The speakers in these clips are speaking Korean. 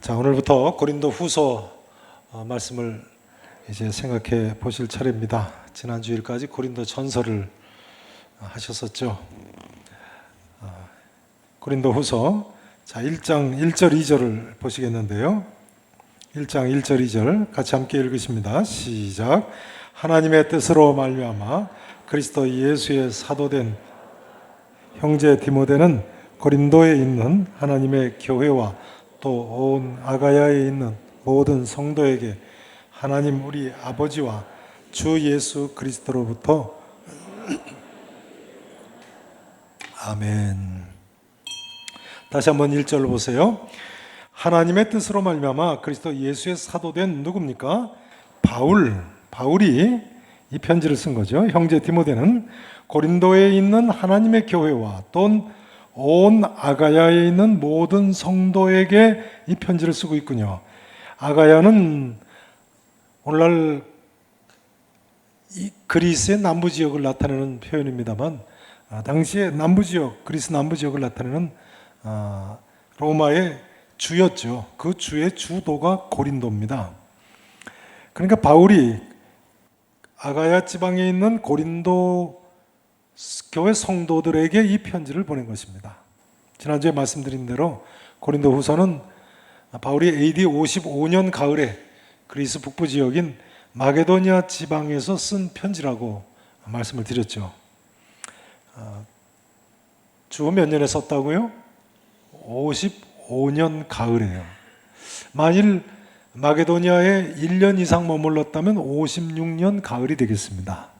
자, 오늘부터 고린도 후서 말씀을 이제 생각해 보실 차례입니다. 지난 주일까지 고린도 전서를 하셨었죠. 고린도 후서 자, 1장 1절 2절을 보시겠는데요. 1장 1절 2절 같이 함께 읽으십니다. 시작. 하나님의 뜻으로 말미암아 그리스도 예수의 사도된 형제 디모데는 고린도에 있는 하나님의 교회와 또 온 아가야에 있는 모든 성도에게 하나님 우리 아버지와 주 예수 그리스도로부터 아멘. 다시 한번 1절을 보세요. 하나님의 뜻으로 말미암아 그리스도 예수의 사도된 누굽니까? 바울이 이 편지를 쓴 거죠. 형제 디모데는 고린도에 있는 하나님의 교회와 또 온 아가야에 있는 모든 성도에게 이 편지를 쓰고 있군요. 아가야는 오늘날 이 그리스의 남부 지역을 나타내는 표현입니다만 당시에 그리스 남부 지역을 나타내는 로마의 주였죠. 그 주의 주도가 고린도입니다. 그러니까 바울이 아가야 지방에 있는 고린도 교회 성도들에게 이 편지를 보낸 것입니다. 지난주에 말씀드린 대로 고린도 후서는 바울이 AD 55년 가을에 그리스 북부 지역인 마게도니아 지방에서 쓴 편지라고 말씀을 드렸죠. 주 몇 년에 썼다고요? 55년 가을에요. 만일 마게도니아에 1년 이상 머물렀다면 56년 가을이 되겠습니다.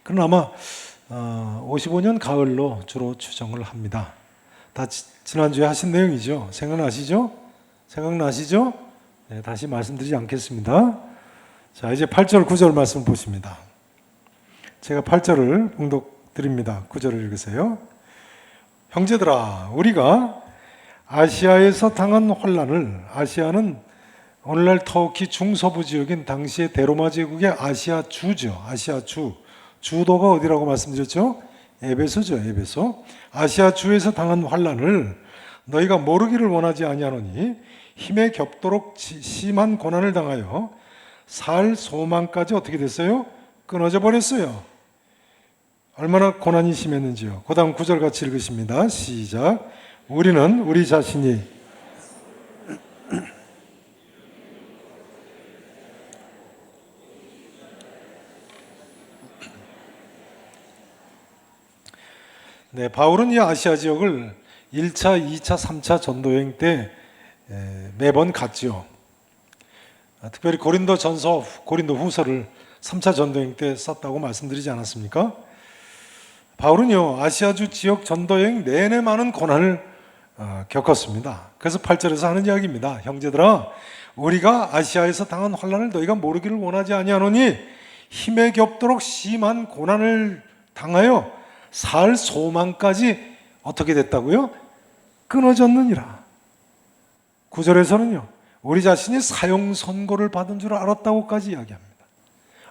그러나 아마 55년 가을로 주로 추정을 합니다. 다 지난주에 하신 내용이죠. 생각나시죠? 네, 다시 말씀드리지 않겠습니다. 자, 이제 8절 9절 말씀 보십니다. 제가 8절을 봉독 드립니다. 9절을 읽으세요. 형제들아, 우리가 아시아에서 당한 환난을, 아시아는 오늘날 터키 중서부 지역인 당시의 대로마 제국의 아시아 주죠. 아시아 주도가 어디라고 말씀드렸죠? 에베소죠. 에베소. 아시아 주에서 당한 환난을 너희가 모르기를 원하지 아니하노니 힘에 겹도록 심한 고난을 당하여 살 소망까지 어떻게 됐어요? 끊어져 버렸어요. 얼마나 고난이 심했는지요. 그 다음 9절 같이 읽으십니다. 시작. 우리는 우리 자신이 네, 바울은 이 아시아 지역을 1차, 2차, 3차 전도여행 때 매번 갔죠. 특별히 고린도 전서, 고린도 후서를 3차 전도여행 때 썼다고 말씀드리지 않았습니까? 바울은요, 아시아주 지역 전도여행 내내 많은 고난을 겪었습니다. 그래서 8절에서 하는 이야기입니다. 형제들아, 우리가 아시아에서 당한 환난을 너희가 모르기를 원하지 아니하노니 힘에 겹도록 심한 고난을 당하여 살 소망까지 어떻게 됐다고요? 끊어졌느니라. 9절에서는요, 우리 자신이 사형 선고를 받은 줄 알았다고까지 이야기합니다.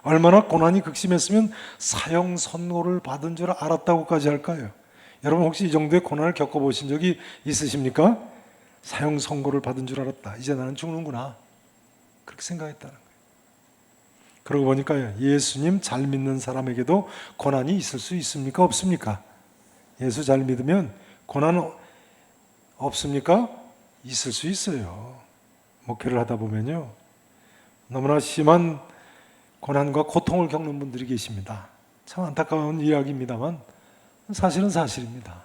얼마나 고난이 극심했으면 사형 선고를 받은 줄 알았다고까지 할까요? 여러분 혹시 이 정도의 고난을 겪어보신 적이 있으십니까? 사형 선고를 받은 줄 알았다. 이제 나는 죽는구나. 그렇게 생각했다는 거예요. 그러고 보니까요, 예수님 잘 믿는 사람에게도 고난이 있을 수 있습니까? 없습니까? 예수 잘 믿으면 고난 없습니까? 있을 수 있어요. 목회를 하다 보면요, 너무나 심한 고난과 고통을 겪는 분들이 계십니다. 참 안타까운 이야기입니다만 사실은 사실입니다.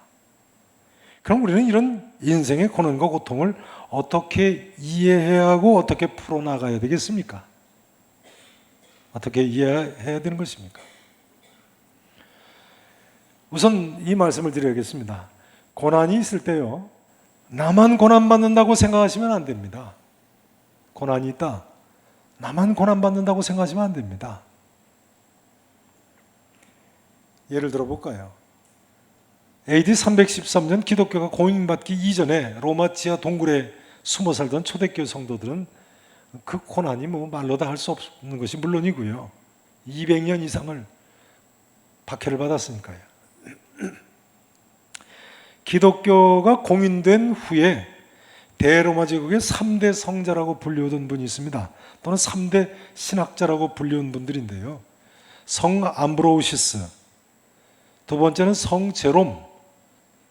그럼 우리는 이런 인생의 고난과 고통을 어떻게 이해해야 하고 어떻게 풀어나가야 되겠습니까? 어떻게 이해해야 되는 것입니까? 우선 이 말씀을 드려야겠습니다. 고난이 있을 때요, 나만 고난받는다고 생각하시면 안 됩니다. 고난이 있다, 나만 고난받는다고 생각하시면 안 됩니다. 예를 들어 볼까요? AD 313년 기독교가 공인받기 이전에 로마 지하 동굴에 숨어 살던 초대교회 성도들은 그 고난이 말로 다 할 수 없는 것이 물론이고요, 200년 이상을 박해를 받았으니까요. 기독교가 공인된 후에 대로마 제국의 3대 성자라고 불리우던 분이 있습니다. 또는 3대 신학자라고 불리운 분들인데요. 성 암브로우시스, 두 번째는 성 제롬,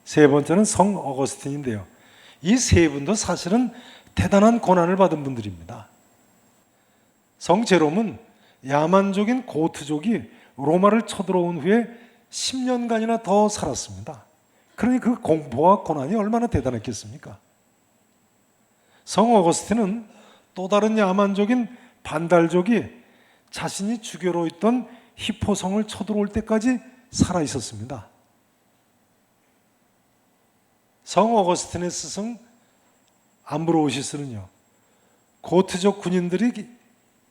세 번째는 성 어거스틴인데요. 이 세 분도 사실은 대단한 고난을 받은 분들입니다. 성 제롬은 야만족인 고트족이 로마를 쳐들어온 후에 10년간이나 더 살았습니다. 그러니 그 공포와 고난이 얼마나 대단했겠습니까? 성 어거스틴은 또 다른 야만족인 반달족이 자신이 주교로 있던 히포성을 쳐들어올 때까지 살아 있었습니다. 성 어거스틴의 스승 암브로우시스는요, 고트족 군인들이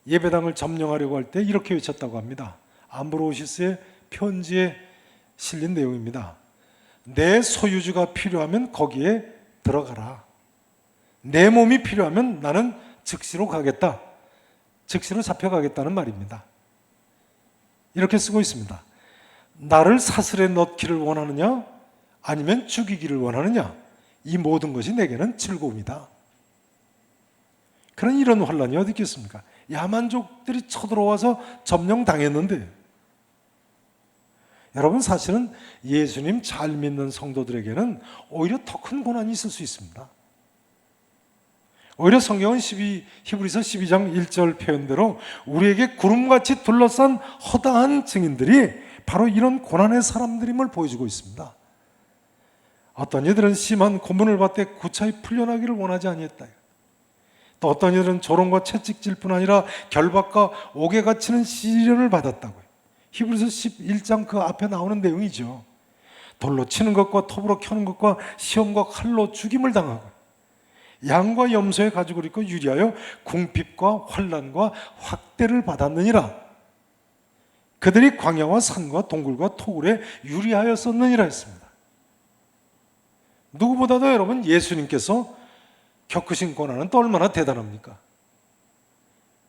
예배당을 점령하려고 할 때 이렇게 외쳤다고 합니다. 암브로우시스의 편지에 실린 내용입니다. 내 소유주가 필요하면 거기에 들어가라. 내 몸이 필요하면 나는 즉시로 가겠다. 즉시로 잡혀가겠다는 말입니다. 이렇게 쓰고 있습니다. 나를 사슬에 넣기를 원하느냐 아니면 죽이기를 원하느냐, 이 모든 것이 내게는 즐거움이다. 그런 이런 환란이 어디 있겠습니까? 야만족들이 쳐들어와서 점령당했는데, 여러분 사실은 예수님 잘 믿는 성도들에게는 오히려 더 큰 고난이 있을 수 있습니다. 오히려 성경은 히브리서 12장 1절 표현대로 우리에게 구름같이 둘러싼 허다한 증인들이 바로 이런 고난의 사람들임을 보여주고 있습니다. 어떤 이들은 심한 고문을 받되 구차히 풀려나기를 원하지 아니했다. 또 어떤 이들은 조롱과 채찍질 뿐 아니라 결박과 옥에 갇히는 시련을 받았다고요. 히브리서 11장 그 앞에 나오는 내용이죠. 돌로 치는 것과 톱으로 켜는 것과 시험과 칼로 죽임을 당하고 양과 염소의 가죽을 입고 유리하여 궁핍과 환난과 확대를 받았느니라. 그들이 광야와 산과 동굴과 토굴에 유리하였었느니라 했습니다. 누구보다도 여러분 예수님께서 겪으신 고난은 또 얼마나 대단합니까?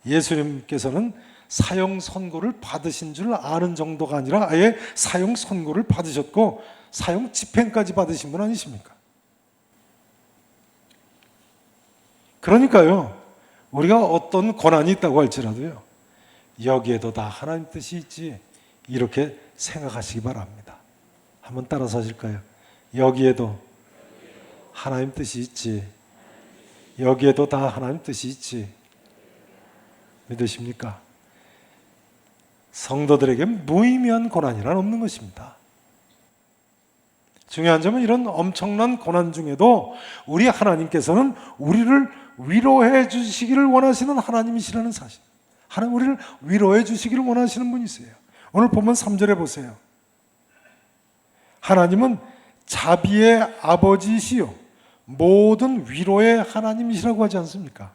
예수님께서는 사형 선고를 받으신 줄 아는 정도가 아니라 아예 사형 선고를 받으셨고 사형 집행까지 받으신 분 아니십니까? 그러니까요, 우리가 어떤 고난이 있다고 할지라도요, 여기에도 다 하나님 뜻이 있지, 이렇게 생각하시기 바랍니다. 한번 따라서 하실까요? 여기에도 하나님 뜻이 있지, 여기에도 다 하나님 뜻이 있지. 믿으십니까? 성도들에게 무의미한 고난이란 없는 것입니다. 중요한 점은 이런 엄청난 고난 중에도 우리 하나님께서는 우리를 위로해 주시기를 원하시는 하나님이시라는 사실. 하나님 우리를 위로해 주시기를 원하시는 분이세요. 오늘 보면 3절에 보세요. 하나님은 자비의 아버지시요 모든 위로의 하나님이시라고 하지 않습니까?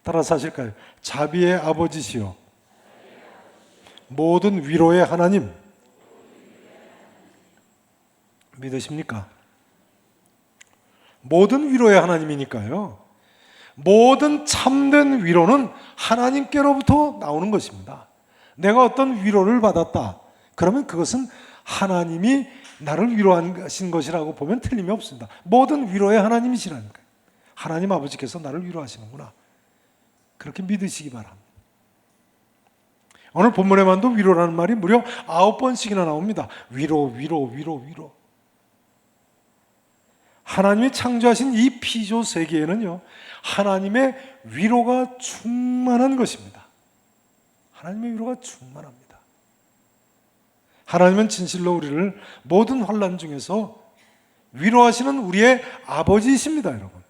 따라서 하실까요? 자비의 아버지시요 모든 위로의 하나님. 믿으십니까? 모든 위로의 하나님이니까요, 모든 참된 위로는 하나님께로부터 나오는 것입니다. 내가 어떤 위로를 받았다, 그러면 그것은 하나님이 나를 위로하신 것이라고 보면 틀림이 없습니다. 모든 위로의 하나님이시라니까요. 하나님 아버지께서 나를 위로하시는구나, 그렇게 믿으시기 바랍니다. 오늘 본문에만도 위로라는 말이 무려 9번씩이나 나옵니다. 위로, 위로, 위로, 위로. 하나님이 창조하신 이 피조 세계에는요, 하나님의 위로가 충만한 것입니다. 하나님의 위로가 충만합니다. 하나님은 진실로 우리를 모든 환난 중에서 위로하시는 우리의 아버지이십니다, 여러분.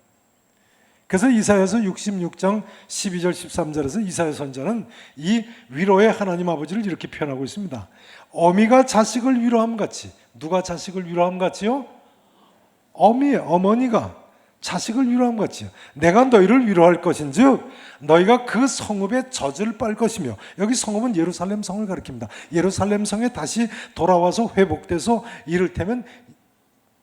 그래서 이사야서 66장 12절 13절에서 이사야 선지자는 이 위로의 하나님 아버지를 이렇게 표현하고 있습니다. 어미가 자식을 위로함 같이. 누가 자식을 위로함 같이요? 어머니가 자식을 위로함 같이요. 내가 너희를 위로할 것인즉 너희가 그 성읍의 젖을 빨 것이며, 여기 성읍은 예루살렘 성을 가리킵니다. 예루살렘 성에 다시 돌아와서 회복돼서 이를테면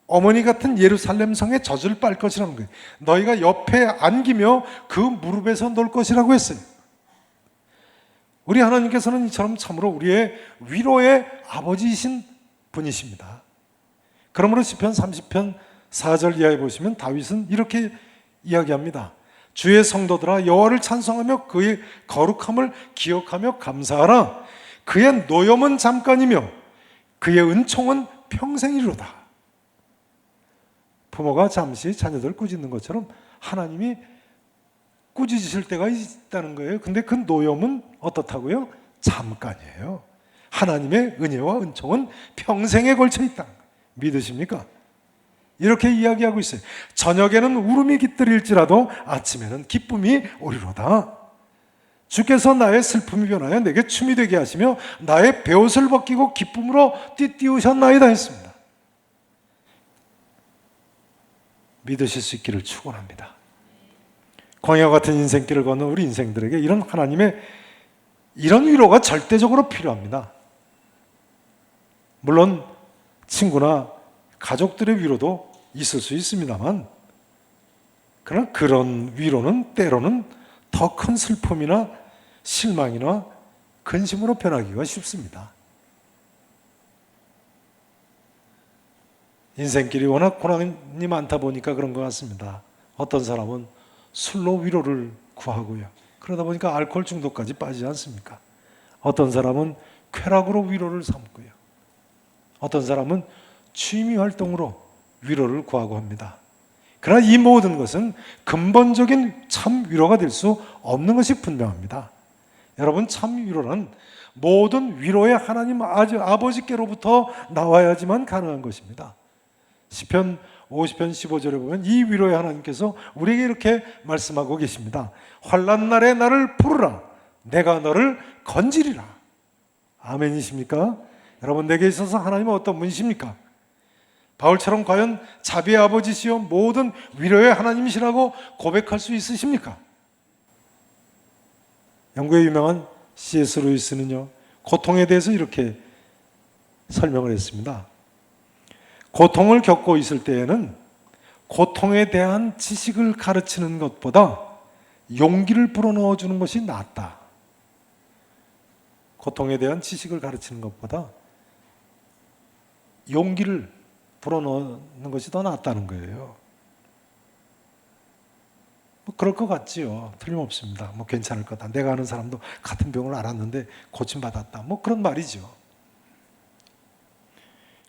어머니 같은 예루살렘 성의 젖을 빨 것이라는 거예요. 너희가 옆에 안기며 그 무릎에서 놀 것이라고 했어요. 우리 하나님께서는 이처럼 참으로 우리의 위로의 아버지이신 분이십니다. 그러므로 시편 30편 4절 이하에 보시면 다윗은 이렇게 이야기합니다. 주의 성도들아 여호와를 찬송하며 그의 거룩함을 기억하며 감사하라. 그의 노염은 잠깐이며 그의 은총은 평생이로다. 부모가 잠시 자녀들 꾸짖는 것처럼 하나님이 꾸짖으실 때가 있다는 거예요. 근데 그 노염은 어떻다고요? 잠깐이에요. 하나님의 은혜와 은총은 평생에 걸쳐 있다. 믿으십니까? 이렇게 이야기하고 있어요. 저녁에는 울음이 깃들일지라도 아침에는 기쁨이 오리로다. 주께서 나의 슬픔이 변하여 내게 춤이 되게 하시며 나의 베옷을 벗기고 기쁨으로 띠띠우셨나이다 했습니다. 믿으실 수 있기를 축원합니다. 광야 같은 인생길을 걷는 우리 인생들에게 이런 하나님의 이런 위로가 절대적으로 필요합니다. 물론 친구나 가족들의 위로도 있을 수 있습니다만, 그러나 그런 위로는 때로는 더 큰 슬픔이나 실망이나 근심으로 변하기가 쉽습니다. 인생길이 워낙 고난이 많다 보니까 그런 것 같습니다. 어떤 사람은 술로 위로를 구하고요. 그러다 보니까 알코올 중독까지 빠지지 않습니까? 어떤 사람은 쾌락으로 위로를 삼고요. 어떤 사람은 취미 활동으로 위로를 구하고 합니다. 그러나 이 모든 것은 근본적인 참 위로가 될 수 없는 것이 분명합니다. 여러분, 참 위로는 모든 위로의 하나님 아버지께로부터 나와야지만 가능한 것입니다. 시편 50편 15절에 보면 이 위로의 하나님께서 우리에게 이렇게 말씀하고 계십니다. 환난 날에 나를 부르라. 내가 너를 건지리라. 아멘이십니까? 여러분, 내게 있어서 하나님은 어떤 분이십니까? 바울처럼 과연 자비의 아버지시여 모든 위로의 하나님이시라고 고백할 수 있으십니까? 영국의 유명한 C.S. 루이스는요, 고통에 대해서 이렇게 설명을 했습니다. 고통을 겪고 있을 때에는 고통에 대한 지식을 가르치는 것보다 용기를 불어넣어 주는 것이 낫다. 고통에 대한 지식을 가르치는 것보다 용기를 불어넣는 것이 더 낫다는 거예요. 뭐 그럴 것 같지요. 틀림없습니다. 뭐 괜찮을 거다. 내가 아는 사람도 같은 병을 앓았는데 고침받았다. 뭐 그런 말이죠.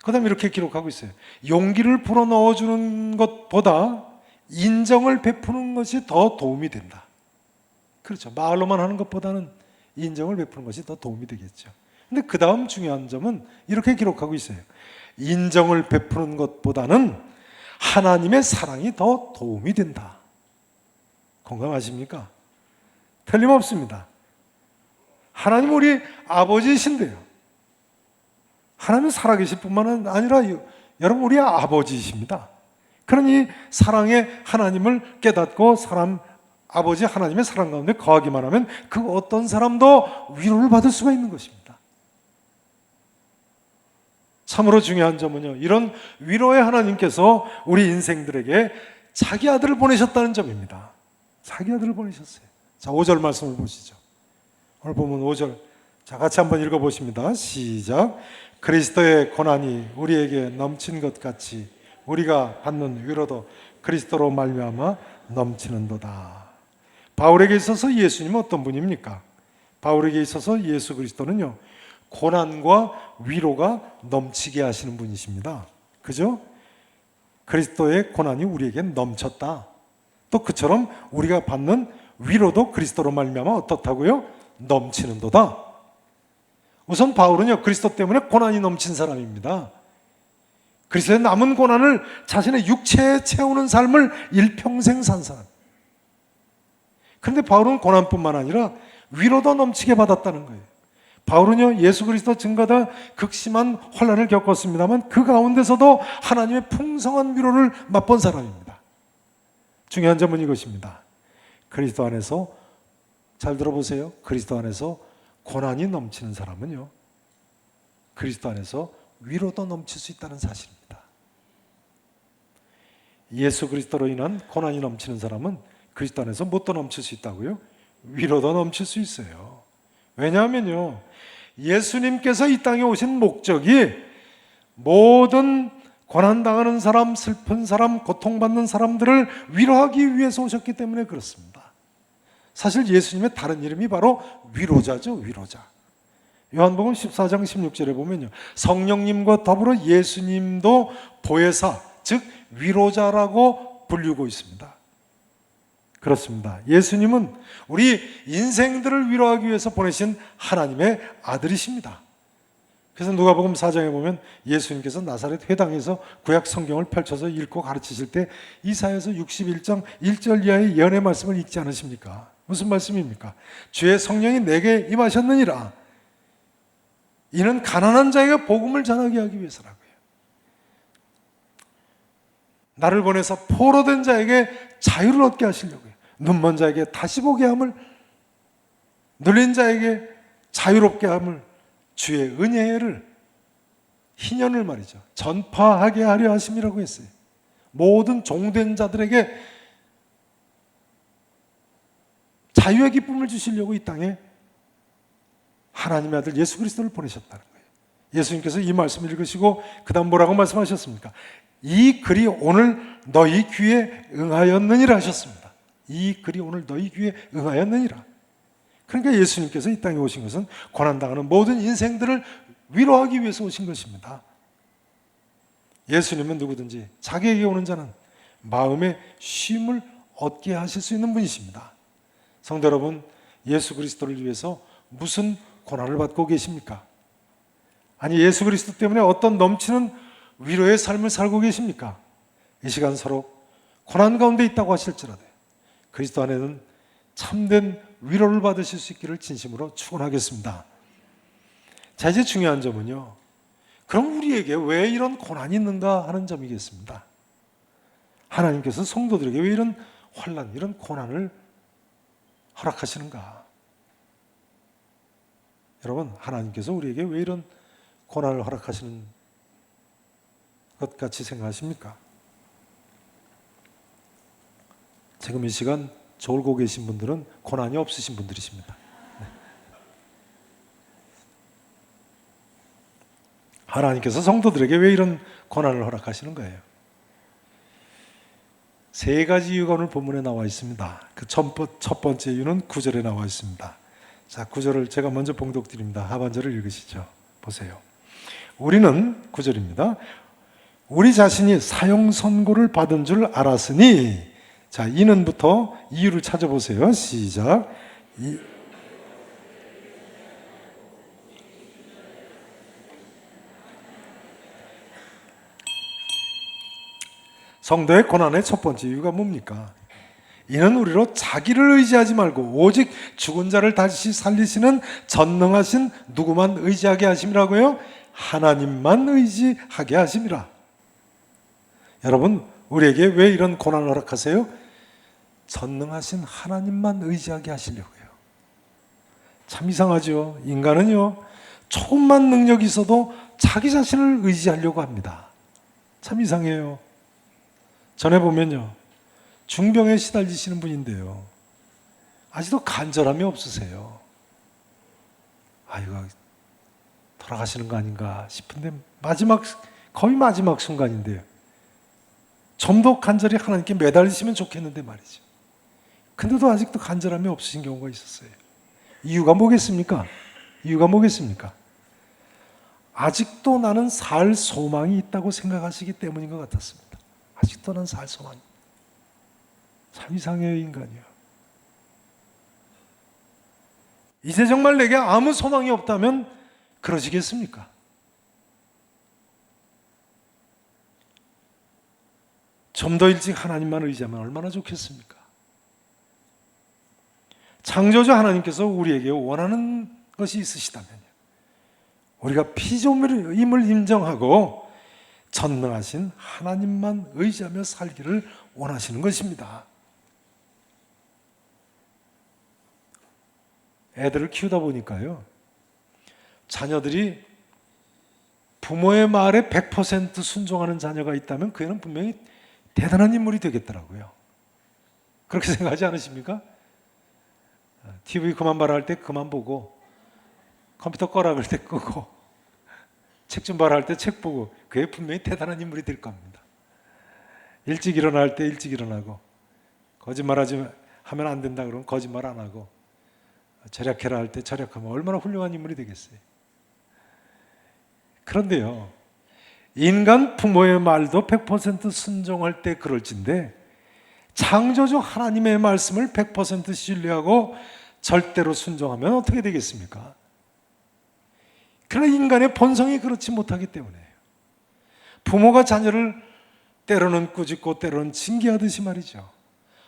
그 다음에 이렇게 기록하고 있어요. 용기를 불어넣어 주는 것보다 인정을 베푸는 것이 더 도움이 된다. 그렇죠. 말로만 하는 것보다는 인정을 베푸는 것이 더 도움이 되겠죠. 근데 그 다음 중요한 점은 이렇게 기록하고 있어요. 인정을 베푸는 것보다는 하나님의 사랑이 더 도움이 된다. 공감하십니까? 틀림없습니다. 하나님 우리 아버지이신데요. 하나님은 살아계실 뿐만 아니라 여러분 우리 아버지이십니다. 그러니 사랑의 하나님을 깨닫고 아버지 하나님의 사랑 가운데 거하기만 하면 그 어떤 사람도 위로를 받을 수가 있는 것입니다. 참으로 중요한 점은요, 이런 위로의 하나님께서 우리 인생들에게 자기 아들을 보내셨다는 점입니다. 자기 아들을 보내셨어요. 자, 5절 말씀을 보시죠. 오늘 보면 5절. 자, 같이 한번 읽어보십니다. 시작. 그리스도의 고난이 우리에게 넘친 것 같이 우리가 받는 위로도 그리스도로 말미암아 넘치는도다. 바울에게 있어서 예수님은 어떤 분입니까? 바울에게 있어서 예수 그리스도는요, 고난과 위로가 넘치게 하시는 분이십니다. 그죠? 그리스도의 고난이 우리에게 넘쳤다. 또 그처럼 우리가 받는 위로도 그리스도로 말미암아 어떻다고요? 넘치는도다. 우선 바울은요, 그리스도 때문에 고난이 넘친 사람입니다. 그리스도의 남은 고난을 자신의 육체에 채우는 삶을 일평생 산 사람. 그런데 바울은 고난뿐만 아니라 위로도 넘치게 받았다는 거예요. 바울은요, 예수 그리스도 증거다 극심한 환난을 겪었습니다만 그 가운데서도 하나님의 풍성한 위로를 맛본 사람입니다. 중요한 점은 이것입니다. 그리스도 안에서, 잘 들어보세요. 그리스도 안에서 고난이 넘치는 사람은요, 그리스도 안에서 위로도 넘칠 수 있다는 사실입니다. 예수 그리스도로 인한 고난이 넘치는 사람은 그리스도 안에서 뭣도 넘칠 수 있다고요? 위로도 넘칠 수 있어요. 왜냐하면요, 예수님께서 이 땅에 오신 목적이 모든 고난당하는 사람, 슬픈 사람, 고통받는 사람들을 위로하기 위해서 오셨기 때문에 그렇습니다. 사실 예수님의 다른 이름이 바로 위로자죠, 위로자. 요한복음 14장 16절에 보면요, 성령님과 더불어 예수님도 보혜사, 즉 위로자라고 불리고 있습니다. 그렇습니다. 예수님은 우리 인생들을 위로하기 위해서 보내신 하나님의 아들이십니다. 그래서 누가복음 4장에 보면 예수님께서 나사렛 회당에서 구약 성경을 펼쳐서 읽고 가르치실 때 이사야서 61장 1절 이하의 예언의 말씀을 읽지 않으십니까? 무슨 말씀입니까? 주의 성령이 내게 임하셨느니라. 이는 가난한 자에게 복음을 전하게 하기 위해서라고요. 나를 보내서 포로된 자에게 자유를 얻게 하시려고요. 눈먼 자에게 다시 보게 함을, 눌린 자에게 자유롭게 함을, 주의 은혜를, 희년을 말이죠, 전파하게 하려 하심이라고 했어요. 모든 종된 자들에게 자유의 기쁨을 주시려고 이 땅에 하나님의 아들 예수 그리스도를 보내셨다는 거예요. 예수님께서 이 말씀을 읽으시고 그 다음 뭐라고 말씀하셨습니까? 이 글이 오늘 너희 귀에 응하였느니라 하셨습니다. 이 글이 오늘 너희 귀에 응하였느니라. 그러니까 예수님께서 이 땅에 오신 것은 고난당하는 모든 인생들을 위로하기 위해서 오신 것입니다. 예수님은 누구든지 자기에게 오는 자는 마음의 쉼을 얻게 하실 수 있는 분이십니다. 성도 여러분, 예수 그리스도를 위해서 무슨 고난을 받고 계십니까? 아니, 예수 그리스도 때문에 어떤 넘치는 위로의 삶을 살고 계십니까? 이 시간 서로 고난 가운데 있다고 하실지라도 그리스도 안에는 참된 위로를 받으실 수 있기를 진심으로 축원하겠습니다. 자, 이제 중요한 점은요, 그럼 우리에게 왜 이런 고난이 있는가 하는 점이겠습니다. 하나님께서 성도들에게 왜 이런 환난, 이런 고난을 허락하시는가? 여러분, 하나님께서 우리에게 왜 이런 고난을 허락하시는 것 같이 생각하십니까? 지금 이 시간 졸고 계신 분들은 고난이 없으신 분들이십니다. 네. 하나님께서 성도들에게 왜 이런 고난을 허락하시는 거예요? 세 가지 이유가 오늘 본문에 나와 있습니다. 그 첫 번째 이유는 9절에 나와 있습니다. 자, 9절을 제가 먼저 봉독드립니다. 하반절을 읽으시죠. 보세요. 우리는 9절입니다. 우리 자신이 사형 선고를 받은 줄 알았으니, 자, 이는부터 이유를 찾아보세요. 시작. 성도의 고난의 첫 번째 이유가 뭡니까? 이는 우리로 자기를 의지하지 말고 오직 죽은 자를 다시 살리시는 전능하신 누구만 의지하게 하심이라고요? 하나님만 의지하게 하심이라. 여러분, 우리에게 왜 이런 고난을 허락하세요? 전능하신 하나님만 의지하게 하시려고요. 참 이상하죠. 인간은요, 조금만 능력이 있어도 자기 자신을 의지하려고 합니다. 참 이상해요. 전에 보면요, 중병에 시달리시는 분인데요, 아직도 간절함이 없으세요. 아, 이거 돌아가시는 거 아닌가 싶은데 거의 마지막 순간인데요, 좀 더 간절히 하나님께 매달리시면 좋겠는데 말이죠. 근데도 아직도 간절함이 없으신 경우가 있었어요. 이유가 뭐겠습니까? 이유가 뭐겠습니까? 아직도 나는 살 소망이 있다고 생각하시기 때문인 것 같았습니다. 아직도 나는 살 소망이. 참 이상해요, 인간이요. 이제 정말 내게 아무 소망이 없다면 그러시겠습니까? 좀 더 일찍 하나님만 의지하면 얼마나 좋겠습니까? 창조주 하나님께서 우리에게 원하는 것이 있으시다면요, 우리가 피조물임을 인정하고 전능하신 하나님만 의지하며 살기를 원하시는 것입니다. 애들을 키우다 보니까요, 자녀들이 부모의 말에 100% 순종하는 자녀가 있다면 그 애는 분명히 대단한 인물이 되겠더라고요. 그렇게 생각하지 않으십니까? TV 그만 봐라 할 때 그만 보고, 컴퓨터 꺼라 그럴 때 끄고, 책 준비할 때 책 보고 그게 분명히 대단한 인물이 될 겁니다. 일찍 일어날 때 일찍 일어나고, 거짓말하지 하면 안 된다 그러면 거짓말 안 하고, 절약해라 할 때 절약하면 얼마나 훌륭한 인물이 되겠어요. 그런데요, 인간 부모의 말도 100% 순종할 때 그럴진데, 창조주 하나님의 말씀을 100% 신뢰하고 절대로 순종하면 어떻게 되겠습니까? 그러나 인간의 본성이 그렇지 못하기 때문에요. 부모가 자녀를 때로는 꾸짖고 때로는 징계하듯이 말이죠.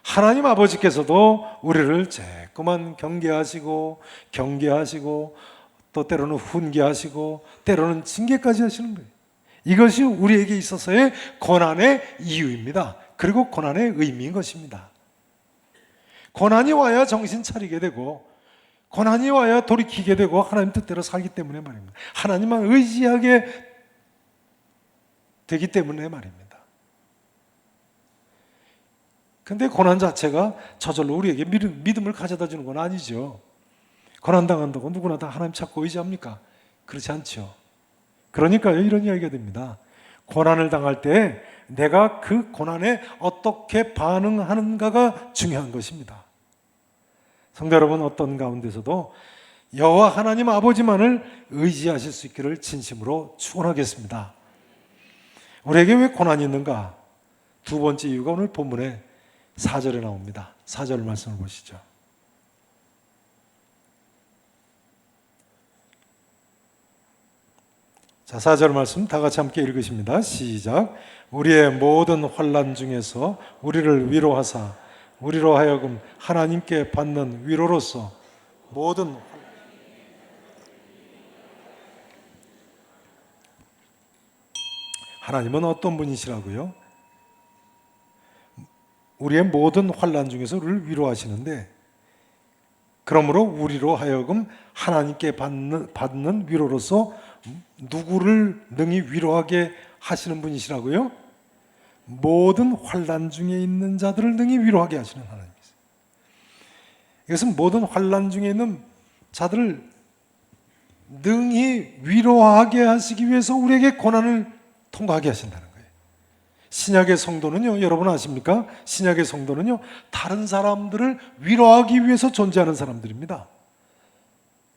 하나님 아버지께서도 우리를 자꾸만 경계하시고 경계하시고 또 때로는 훈계하시고 때로는 징계까지 하시는 거예요. 이것이 우리에게 있어서의 고난의 이유입니다. 그리고 고난의 의미인 것입니다. 고난이 와야 정신 차리게 되고, 고난이 와야 돌이키게 되고 하나님 뜻대로 살기 때문에 말입니다. 하나님만 의지하게 되기 때문에 말입니다. 그런데 고난 자체가 저절로 우리에게 믿음을 가져다 주는 건 아니죠. 고난당한다고 누구나 다 하나님 찾고 의지합니까? 그렇지 않죠. 그러니까요, 이런 이야기가 됩니다. 고난을 당할 때 내가 그 고난에 어떻게 반응하는가가 중요한 것입니다. 성도 여러분, 어떤 가운데서도 여호와 하나님 아버지만을 의지하실 수 있기를 진심으로 축원하겠습니다. 우리에게 왜 고난이 있는가? 두 번째 이유가 오늘 본문에 4절에 나옵니다. 4절 말씀을 보시죠. 자, 4절 말씀 다 같이 함께 읽으십니다. 시작. 우리의 모든 환난 중에서 우리를 위로하사 우리로 하여금 하나님께 받는 위로로서 모든 하나님은 어떤 분이시라고요? 우리의 모든 환난 중에서 우리를 위로하시는데, 그러므로 우리로 하여금 하나님께 받는 위로로서 누구를 능히 위로하게 하시는 분이시라고요? 모든 환난 중에 있는 자들을 능히 위로하게 하시는 하나님이세요. 이것은 모든 환난 중에 있는 자들을 능히 위로하게 하시기 위해서 우리에게 고난을 통과하게 하신다는 거예요. 신약의 성도는요, 여러분 아십니까? 신약의 성도는요, 다른 사람들을 위로하기 위해서 존재하는 사람들입니다.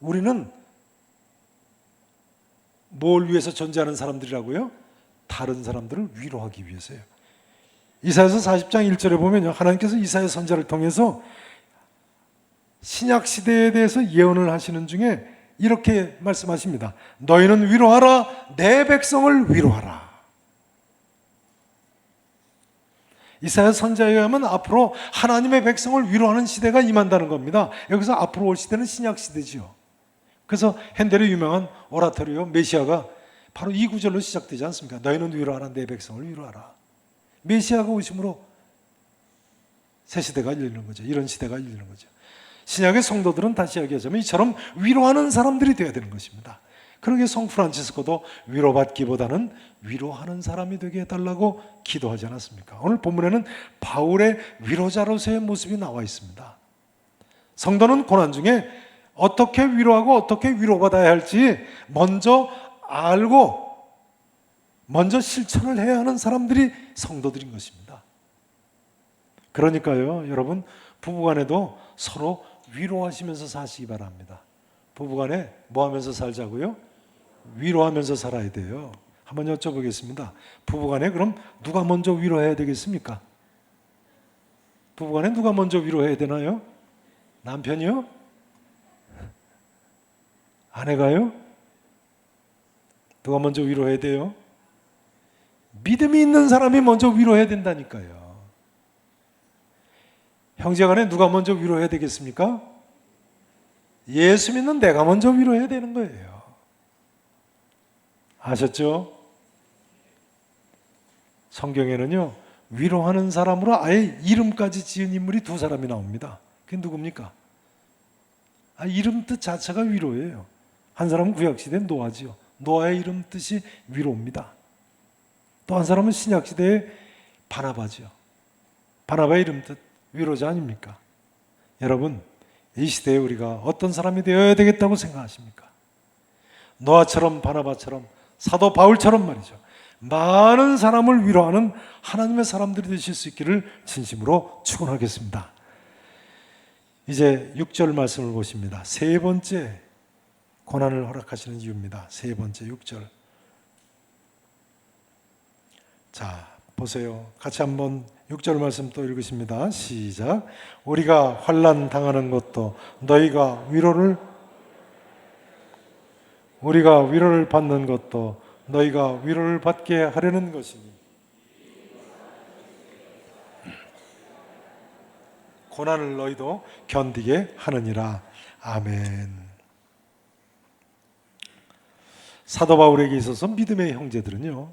우리는 뭘 위해서 존재하는 사람들이라고요? 다른 사람들을 위로하기 위해서요. 이사야서 40장 1절에 보면요, 하나님께서 이사야 선지자를 통해서 신약 시대에 대해서 예언을 하시는 중에 이렇게 말씀하십니다. 너희는 위로하라, 내 백성을 위로하라. 이사야 선지자에 의하면 앞으로 하나님의 백성을 위로하는 시대가 임한다는 겁니다. 여기서 앞으로 올 시대는 신약 시대지요. 그래서 핸델의 유명한 오라토리오 메시아가 바로 이 구절로 시작되지 않습니까? 너희는 위로하라, 내 백성을 위로하라. 메시아가 오심으로 새 시대가 열리는 거죠. 이런 시대가 열리는 거죠. 신약의 성도들은 다시 이야기하자면 이처럼 위로하는 사람들이 되어야 되는 것입니다. 그러기에 성 프란치스코도 위로받기보다는 위로하는 사람이 되게 해달라고 기도하지 않았습니까? 오늘 본문에는 바울의 위로자로서의 모습이 나와 있습니다. 성도는 고난 중에 어떻게 위로하고 어떻게 위로받아야 할지 먼저 알고 먼저 실천을 해야 하는 사람들이 성도들인 것입니다. 그러니까요, 여러분, 부부간에도 서로 위로하시면서 사시기 바랍니다. 부부간에 뭐 하면서 살자고요? 위로하면서 살아야 돼요. 한번 여쭤보겠습니다. 부부간에 그럼 누가 먼저 위로해야 되겠습니까? 부부간에 누가 먼저 위로해야 되나요? 남편이요? 아내가요? 누가 먼저 위로해야 돼요? 믿음이 있는 사람이 먼저 위로해야 된다니까요. 형제간에 누가 먼저 위로해야 되겠습니까? 예수 믿는 내가 먼저 위로해야 되는 거예요. 아셨죠? 성경에는요, 위로하는 사람으로 아예 이름까지 지은 인물이 두 사람이 나옵니다. 그게 누굽니까? 이름 뜻 자체가 위로예요. 한 사람은 구약시대의 노아지요. 노아의 이름 뜻이 위로입니다. 또 한 사람은 신약시대의 바나바지요. 바나바의 이름 뜻 위로자 아닙니까? 여러분, 이 시대에 우리가 어떤 사람이 되어야 되겠다고 생각하십니까? 노아처럼 바나바처럼 사도 바울처럼 말이죠. 많은 사람을 위로하는 하나님의 사람들이 되실 수 있기를 진심으로 축원하겠습니다. 이제 6절 말씀을 보십니다. 세 번째 고난을 허락하시는 이유입니다. 세 번째 6절. 자, 보세요. 같이 한번 6절 말씀 또 읽으십니다. 시작. 우리가 환난 당하는 것도 너희가 위로를 받는 것도 너희가 위로를 받게 하려는 것이니 고난을 너희도 견디게 하느니라. 아멘. 사도 바울에게 있어서 믿음의 형제들은요,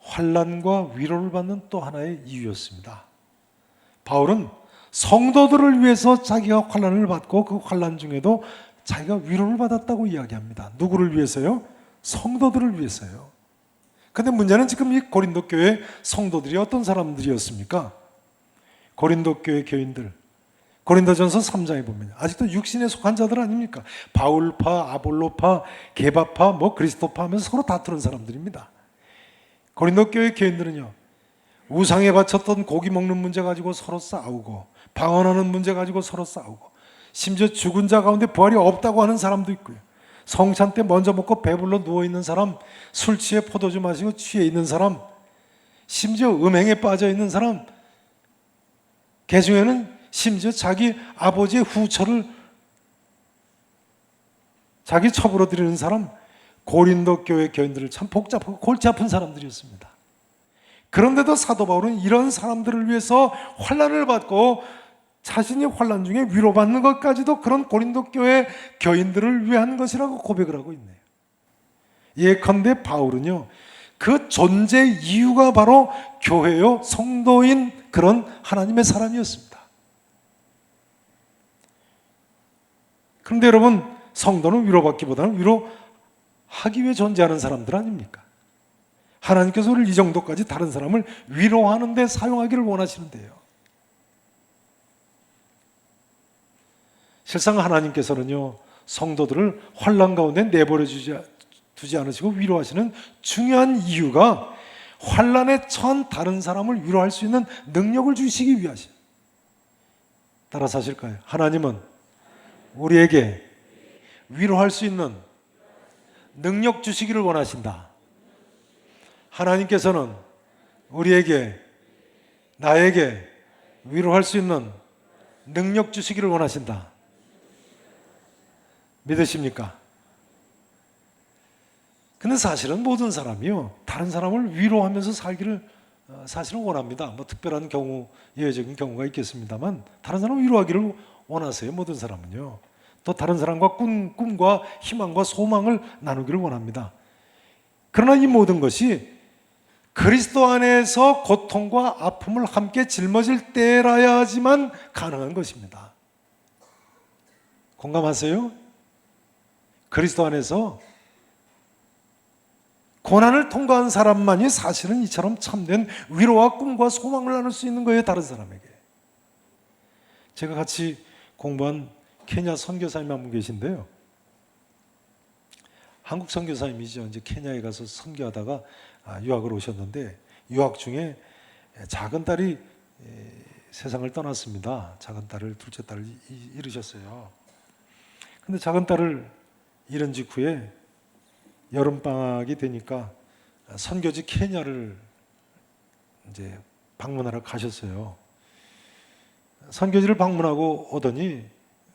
환난과 위로를 받는 또 하나의 이유였습니다. 바울은 성도들을 위해서 자기가 환난을 받고 그 환난 중에도 자기가 위로를 받았다고 이야기합니다. 누구를 위해서요? 성도들을 위해서요. 그런데 문제는 지금 이 고린도 교회 성도들이 어떤 사람들이었습니까? 고린도 교회 교인들, 고린도전서 3장에 보면 아직도 육신에 속한 자들 아닙니까? 바울파, 아볼로파, 게바파, 그리스도파 하면서 서로 다투는 사람들입니다. 고린도 교회 교인들은요, 우상에 바쳤던 고기 먹는 문제 가지고 서로 싸우고, 방언하는 문제 가지고 서로 싸우고, 심지어 죽은 자 가운데 부활이 없다고 하는 사람도 있고요, 성찬 때 먼저 먹고 배불러 누워있는 사람, 술 취해 포도주 마시고 취해 있는 사람, 심지어 음행에 빠져 있는 사람, 그 중에는 심지어 자기 아버지의 후처를 자기 첩으로 드리는 사람, 고린도 교회 교인들을 참 복잡하고 골치 아픈 사람들이었습니다. 그런데도 사도 바울은 이런 사람들을 위해서 환난을 받고 자신이 환난 중에 위로받는 것까지도 그런 고린도 교회 교인들을 위한 것이라고 고백을 하고 있네요. 예컨대 바울은요, 그 존재 이유가 바로 교회요, 성도인 그런 하나님의 사람이었습니다. 그런데 여러분, 성도는 위로받기보다는 위로하기 위해 존재하는 사람들 아닙니까? 하나님께서 우리를 이 정도까지 다른 사람을 위로하는 데 사용하기를 원하시는데요. 실상 하나님께서는요, 성도들을 환난 가운데 내버려 두지 않으시고 위로하시는 중요한 이유가 환난에 처한 다른 사람을 위로할 수 있는 능력을 주시기 위하시죠. 따라서 하실까요? 하나님은 우리에게 위로할 수 있는 능력 주시기를 원하신다. 하나님께서는 우리에게, 나에게 위로할 수 있는 능력 주시기를 원하신다. 믿으십니까? 근데 사실은 모든 사람이요, 다른 사람을 위로하면서 살기를 사실은 원합니다. 특별한 경우, 예외적인 경우가 있겠습니다만 다른 사람을 위로하기를 원하세요. 모든 사람은요. 또 다른 사람과 꿈과 희망과 소망을 나누기를 원합니다. 그러나 이 모든 것이 그리스도 안에서 고통과 아픔을 함께 짊어질 때라야지만 가능한 것입니다. 공감하세요? 그리스도 안에서 고난을 통과한 사람만이 사실은 이처럼 참된 위로와 꿈과 소망을 나눌 수 있는 거예요, 다른 사람에게. 제가 같이 공부한 케냐 선교사님 한 분 계신데요, 한국 선교사님이죠. 이제 케냐에 가서 선교하다가 유학을 오셨는데, 유학 중에 작은 딸이 세상을 떠났습니다. 작은 딸을, 둘째 딸을 잃으셨어요. 근데 작은 딸을 잃은 직후에 여름방학이 되니까 선교지 케냐를 이제 방문하러 가셨어요. 선교지를 방문하고 오더니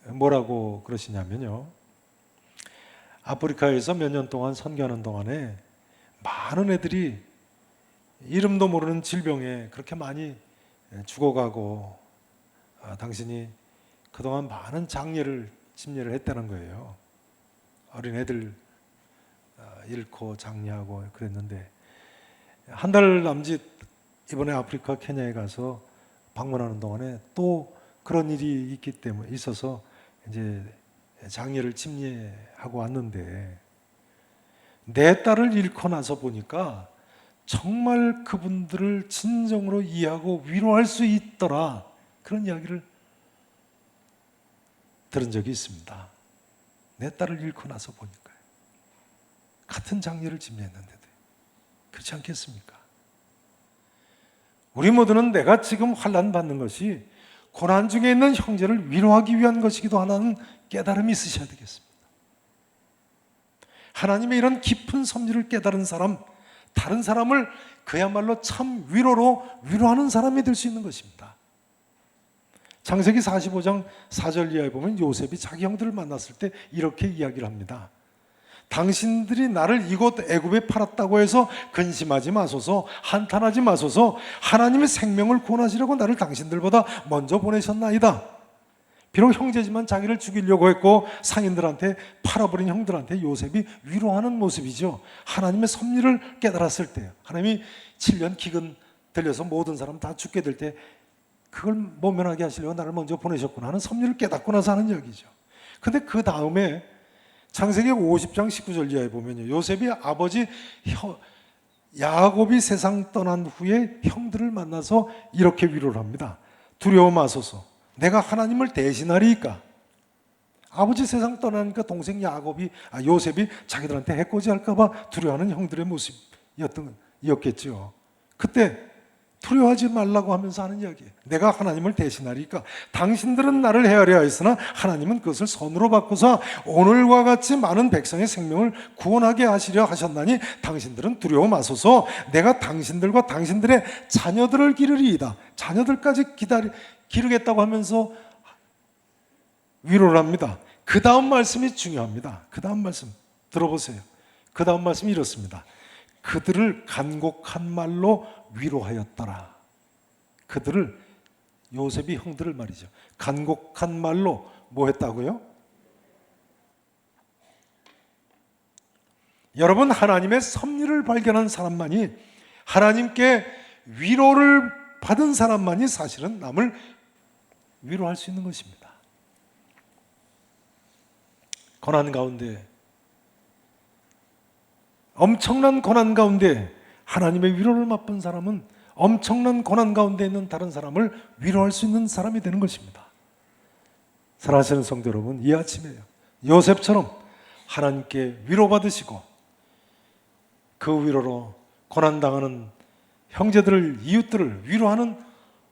뭐라고 그러시냐면요, 아프리카에서 몇 년 동안 선교하는 동안에 많은 애들이 이름도 모르는 질병에 그렇게 많이 죽어가고, 당신이 그동안 많은 집례를 했다는 거예요. 어린 애들 잃고 장례하고 그랬는데, 한 달 남짓 이번에 아프리카 케냐에 가서 방문하는 동안에 또 그런 일이 있어서 이제 장례를 집례하고 왔는데, 내 딸을 잃고 나서 보니까 정말 그분들을 진정으로 이해하고 위로할 수 있더라, 그런 이야기를 들은 적이 있습니다. 내 딸을 잃고 나서 보니까요. 같은 장례를 집례했는데도 그렇지 않겠습니까? 우리 모두는 내가 지금 환난 받는 것이 고난 중에 있는 형제를 위로하기 위한 것이기도 하는 깨달음이 있으셔야 되겠습니다. 하나님의 이런 깊은 섭리를 깨달은 사람, 다른 사람을 그야말로 참 위로로 위로하는 사람이 될 수 있는 것입니다. 창세기 45장 4절 이하에 보면 요셉이 자기 형들을 만났을 때 이렇게 이야기를 합니다. 당신들이 나를 이곳 애굽에 팔았다고 해서 근심하지 마소서, 한탄하지 마소서. 하나님의 생명을 구원하시려고 나를 당신들보다 먼저 보내셨나이다. 비록 형제지만 자기를 죽이려고 했고 상인들한테 팔아버린 형들한테 요셉이 위로하는 모습이죠. 하나님의 섭리를 깨달았을 때, 하나님이 7년 기근 들려서 모든 사람 다 죽게 될 때 그걸 모면하게 하시려고 나를 먼저 보내셨구나 하는 섭리를 깨닫고 나서 하는 이야기죠. 근데 그 다음에 창세기 50장 19절 이하에 보면요, 요셉이 아버지 야곱이 세상 떠난 후에 형들을 만나서 이렇게 위로를 합니다. 두려워 마소서, 내가 하나님을 대신하리이까. 아버지 세상 떠나니까 동생 요셉이 자기들한테 해코지할까 봐 두려워하는 형들의 모습이었겠죠. 그때 두려워하지 말라고 하면서 하는 이야기예요. 내가 하나님을 대신하리까. 당신들은 나를 헤아려 하였으나 하나님은 그것을 선으로 바꾸사 오늘과 같이 많은 백성의 생명을 구원하게 하시려 하셨나니 당신들은 두려워 마소서. 내가 당신들과 당신들의 자녀들을 기르리이다. 자녀들까지 기르겠다고 하면서 위로를 합니다. 그 다음 말씀이 중요합니다. 그 다음 말씀 들어보세요. 그 다음 말씀이 이렇습니다. 그들을 간곡한 말로 위로하였더라. 그들을, 요셉이 형들을 말이죠, 간곡한 말로 뭐 했다고요? 여러분, 하나님의 섭리를 발견한 사람만이, 하나님께 위로를 받은 사람만이 사실은 남을 위로할 수 있는 것입니다. 고난 가운데, 엄청난 고난 가운데 하나님의 위로를 맛본 사람은 엄청난 고난 가운데 있는 다른 사람을 위로할 수 있는 사람이 되는 것입니다. 사랑하시는 성도 여러분, 이 아침에요, 요셉처럼 하나님께 위로받으시고 그 위로로 고난당하는 형제들을, 이웃들을 위로하는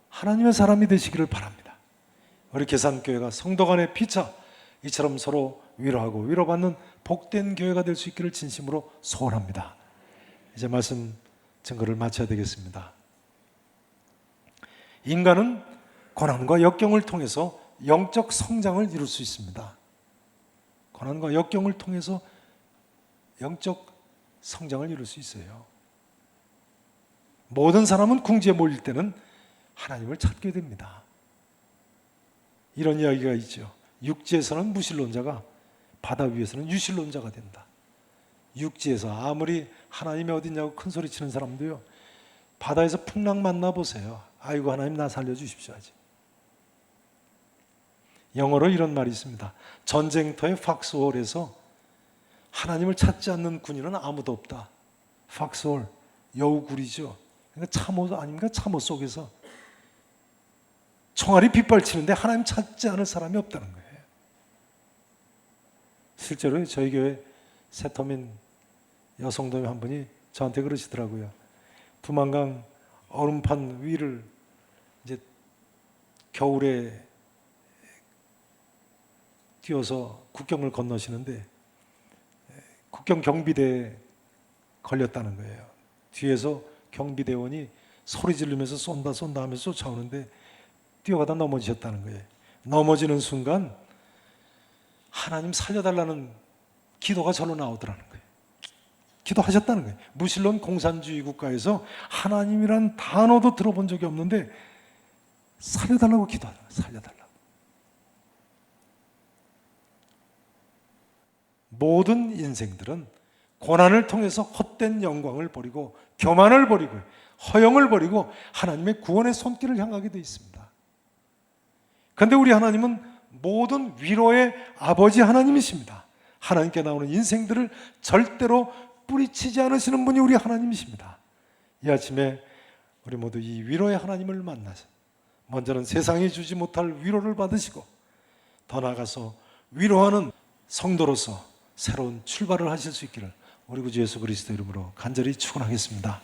하나님의 사람이 되시기를 바랍니다. 우리 계산교회가 성도 간의 피차 이처럼 서로 위로하고 위로받는 복된 교회가 될 수 있기를 진심으로 소원합니다. 이제 말씀 증거를 마쳐야 되겠습니다. 인간은 고난과 역경을 통해서 영적 성장을 이룰 수 있습니다. 고난과 역경을 통해서 영적 성장을 이룰 수 있어요. 모든 사람은 궁지에 몰릴 때는 하나님을 찾게 됩니다. 이런 이야기가 있죠. 육지에서는 무신론자가 바다 위에서는 유신론자가 된다. 육지에서 아무리 하나님이 어딨냐고 큰 소리 치는 사람도요, 바다에서 풍랑 만나보세요. 아이고 하나님 나 살려주십시오 하지. 영어로 이런 말이 있습니다. 전쟁터의 팍스홀에서 하나님을 찾지 않는 군인은 아무도 없다. 팍스홀, 여우굴이죠. 그러니까 참호 아닙니까? 참호 속에서 총알이 빗발치는데 하나님 찾지 않을 사람이 없다는 거예요. 실제로 저희 교회 새터민 여성도님 한 분이 저한테 그러시더라고요. 두만강 얼음판 위를 이제 겨울에 뛰어서 국경을 건너시는데 국경 경비대에 걸렸다는 거예요. 뒤에서 경비대원이 소리 지르면서 쏜다 하면서 쫓아오는데 뛰어가다 넘어지셨다는 거예요. 넘어지는 순간 하나님 살려달라는 기도가 절로 나오더라는 거예요. 기도하셨다는 거예요. 무신론 공산주의 국가에서 하나님이란 단어도 들어본 적이 없는데 살려달라고 기도하는 거예요. 살려달라고. 모든 인생들은 고난을 통해서 헛된 영광을 버리고 교만을 버리고 허영을 버리고 하나님의 구원의 손길을 향하게 되어 있습니다. 그런데 우리 하나님은 모든 위로의 아버지 하나님이십니다. 하나님께 나오는 인생들을 절대로 뿌리치지 않으시는 분이 우리 하나님이십니다. 이 아침에 우리 모두 이 위로의 하나님을 만나서 먼저는 세상이 주지 못할 위로를 받으시고 더 나아가서 위로하는 성도로서 새로운 출발을 하실 수 있기를 우리 구주 예수 그리스도 이름으로 간절히 축원하겠습니다.